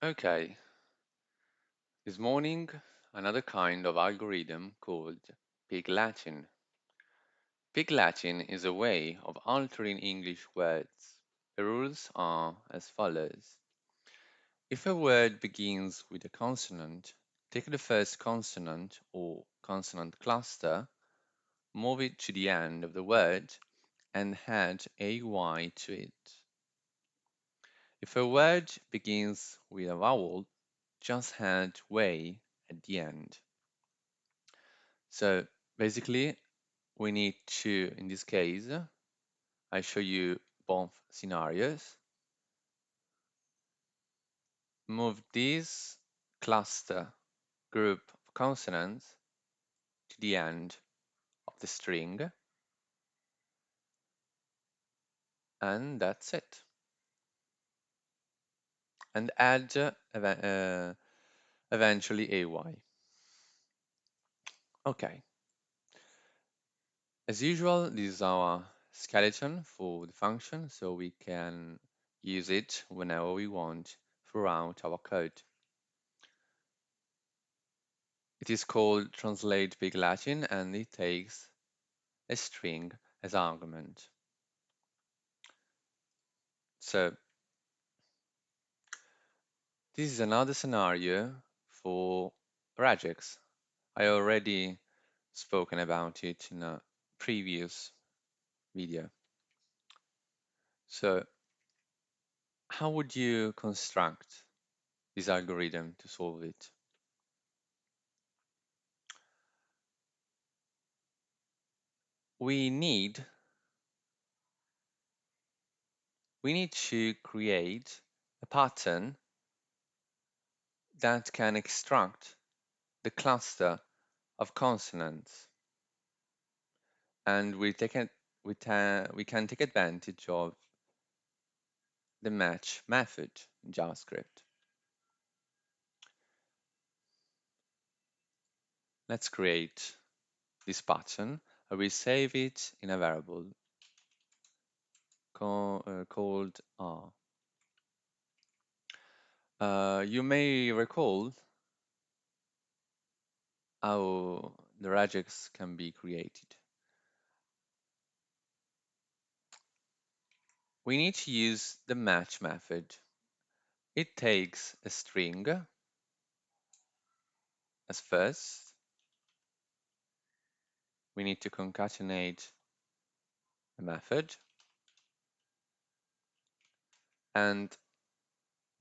Okay, this morning another kind of algorithm called pig Latin. Pig Latin is a way of altering English words. The rules are as follows. If a word begins with a consonant, take the first consonant or consonant cluster, move it to the end of the word, and add AY to it. If a word begins with a vowel, just add way at the end. So basically, we need to, in this case, I show you both scenarios. Move this cluster group of consonants to the end of the string, and that's it. And add eventually AY. Okay, as usual, this is our skeleton for the function, so we can use it whenever we want throughout our code. It is called translate big Latin and it takes a string as argument. So this is another scenario for regex. I already spoken about it in a previous video. So how would you construct this algorithm to solve it? We need to create a pattern that can extract the cluster of consonants, and we can take advantage of the match method in JavaScript. Let's create this pattern. I will save it in a variable called R. You may recall how the regex can be created. We need to use the match method. It takes a string as first. We need to concatenate the method. And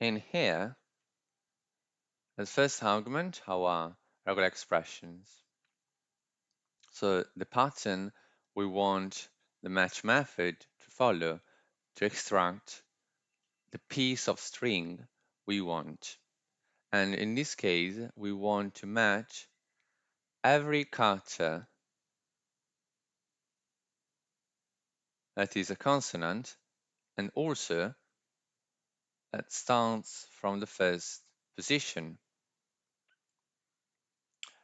in here, as first argument, our regular expressions. So the pattern we want the match method to follow to extract the piece of string we want. And in this case, we want to match every character that is a consonant and also that starts from the first position,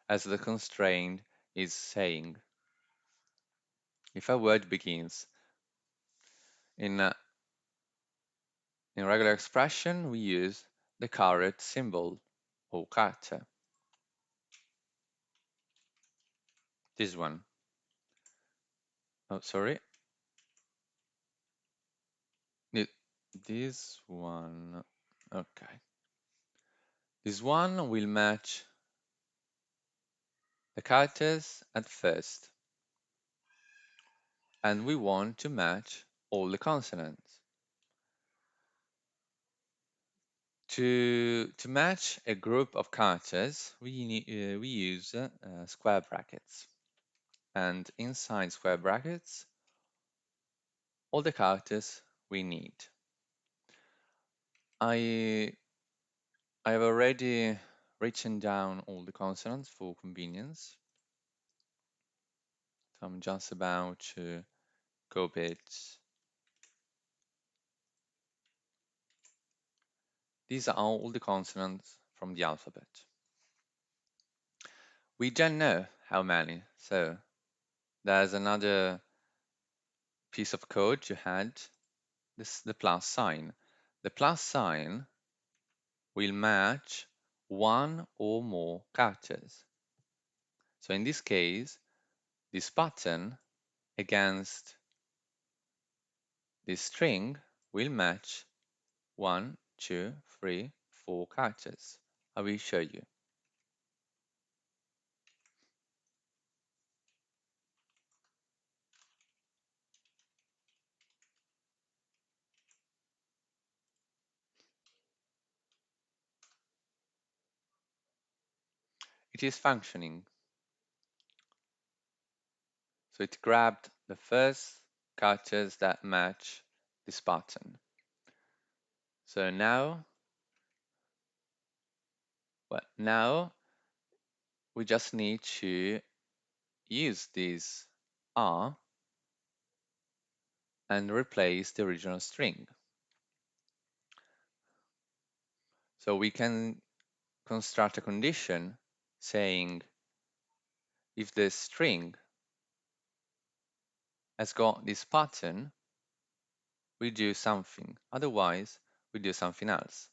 as the constraint is saying. If a word begins in regular expression, we use the caret symbol or character. This one. Oh, sorry. This one. Okay. This one will match the characters at first, and we want to match all the consonants. To match a group of characters, we use square brackets, and inside square brackets, all the characters we need. I have already written down all the consonants for convenience. So I'm just about to copy it. These are all the consonants from the alphabet. We don't know how many, so there's another piece of code to add the plus sign. The plus sign will match one or more characters. So in this case, this pattern against this string will match 1, 2, 3, 4 characters. I will show you. It is functioning. So it grabbed the first characters that match this pattern. So now we just need to use this R and replace the original string. So we can construct a condition saying if the string has got this pattern, we do something. Otherwise, we do something else.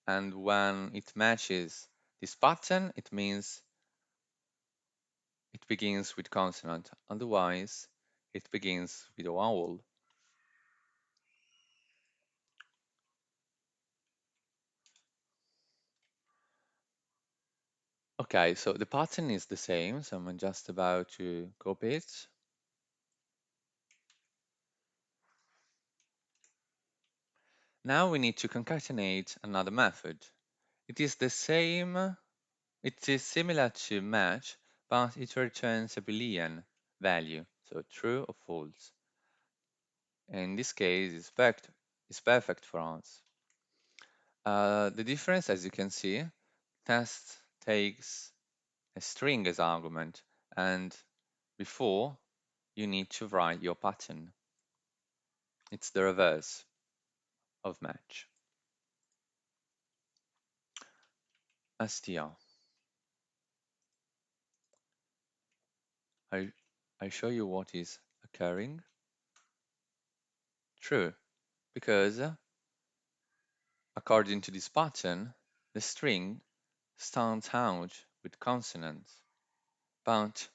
And when it matches this pattern, it means it begins with consonant. Otherwise, it begins with a vowel. Okay, so the pattern is the same, so I'm just about to copy it. Now we need to concatenate another method. It is the same, it is similar to match, but it returns a Boolean value, so true or false. In this case, it's perfect for us. The difference, as you can see, test takes a string as argument, and before you need to write your pattern. It's the reverse of match. str. I show you what is occurring. True, because according to this pattern, the string starts out with consonants. But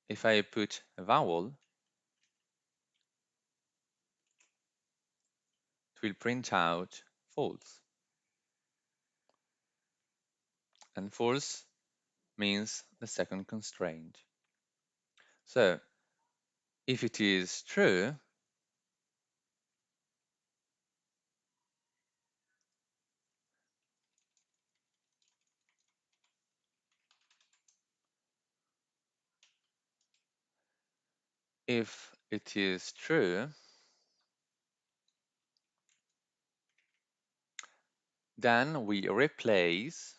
if I put a vowel, it will print out false. And false means the second constraint. So if it is true, if it is true, then we replace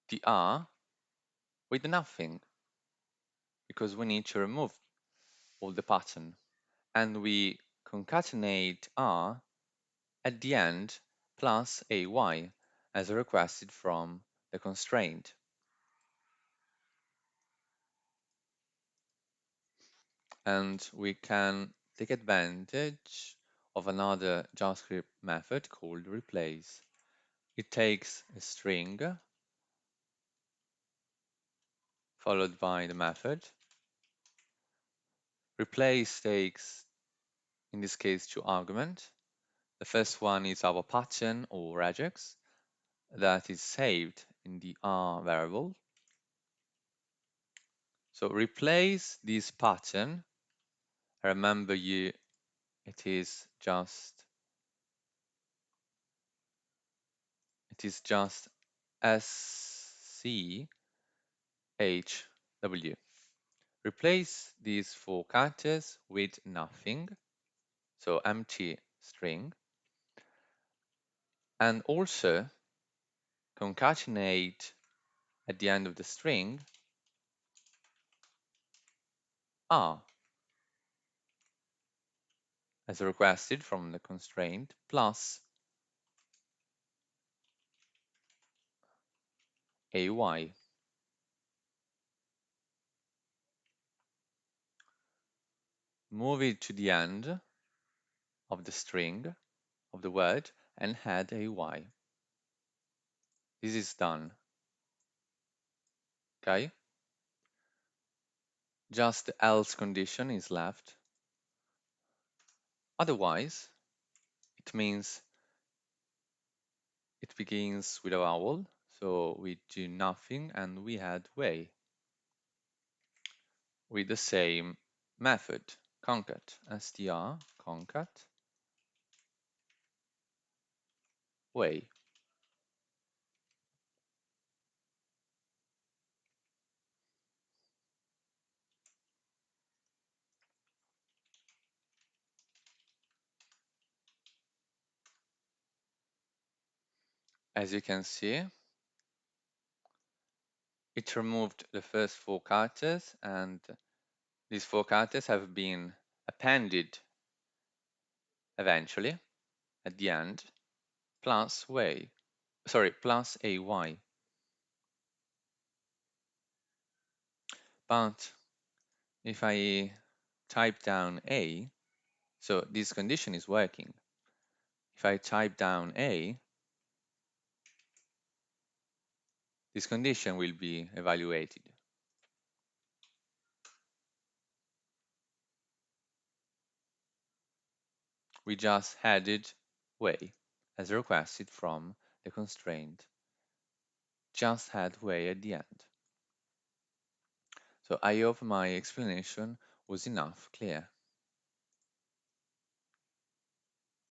the R with nothing, because we need to remove all the pattern. And we concatenate R at the end plus AY as requested from the constraint. And we can take advantage of another JavaScript method called replace. It takes a string followed by the method. Replace takes, in this case, two arguments. The first one is our pattern or regex that is saved in the R variable. So replace this pattern. Remember it is just SCHW. Replace these four characters with nothing, so empty string, and also concatenate at the end of the string R as requested from the constraint plus AY. move it to the end of the string of the word and add a y. This is done. Okay? Just the else condition is left. Otherwise, it means it begins with a vowel, so we do nothing and we add way with the same method, concat, str, concat, way. As you can see, it removed the first four characters, and these four characters have been appended eventually at the end, plus way, sorry, plus a y. But if I type down a, so this condition is working. If I type down a, this condition will be evaluated. We just added way as requested from the constraint. Just add way at the end. So I hope my explanation was enough clear.